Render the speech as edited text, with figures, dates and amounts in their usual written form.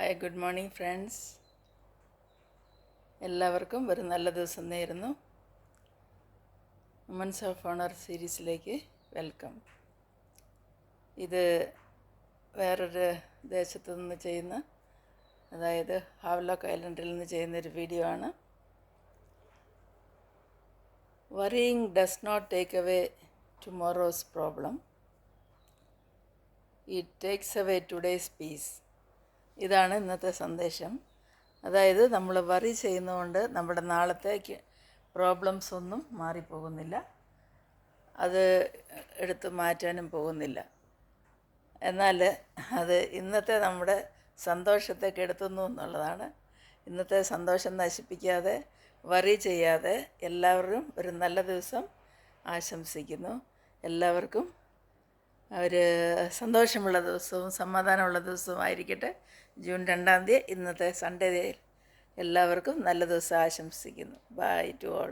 Hi, good morning friends. എല്ലാവർക്കും ഒരു നല്ല ദിവസം നേരുന്നു. വുമൻസ് ഓഫ് ഓണർ സീരീസിലേക്ക് വെൽക്കം. ഇത് വേറൊരു ദേശത്തു നിന്ന് ചെയ്യുന്ന, അതായത് ഹാവ്ലോക്ക് ഐലൻഡിൽ നിന്ന് ചെയ്യുന്നൊരു വീഡിയോ ആണ്. Worrying does not take away tomorrow's problem, it takes away today's peace. ഇതാണ് ഇന്നത്തെ സന്ദേശം. അതായത് നമ്മൾ വറി ചെയ്യുന്നതുകൊണ്ട് നമ്മുടെ നാളത്തേക്ക് പ്രോബ്ലംസ് ഒന്നും മാറിപ്പോകുന്നില്ല, അത് എടുത്ത് മാറ്റാനും പോകുന്നില്ല. എന്നാൽ അത് ഇന്നത്തെ നമ്മുടെ സന്തോഷത്തെ കെടുത്തുന്നു എന്നുള്ളതാണ്. ഇന്നത്തെ സന്തോഷം നശിപ്പിക്കാതെ, വറി ചെയ്യാതെ എല്ലാവരും ഒരു നല്ല ദിവസം ആശംസിക്കുന്നു. എല്ലാവർക്കും ഒരു സന്തോഷമുള്ള ദിവസവും സമാധാനമുള്ള ദിവസവും ആയിരിക്കട്ടെ. ജൂൺ 2 ഇന്നത്തെ സൺഡേ എല്ലാവർക്കും നല്ല ദിവസം ആശംസിക്കുന്നു. Bye to all.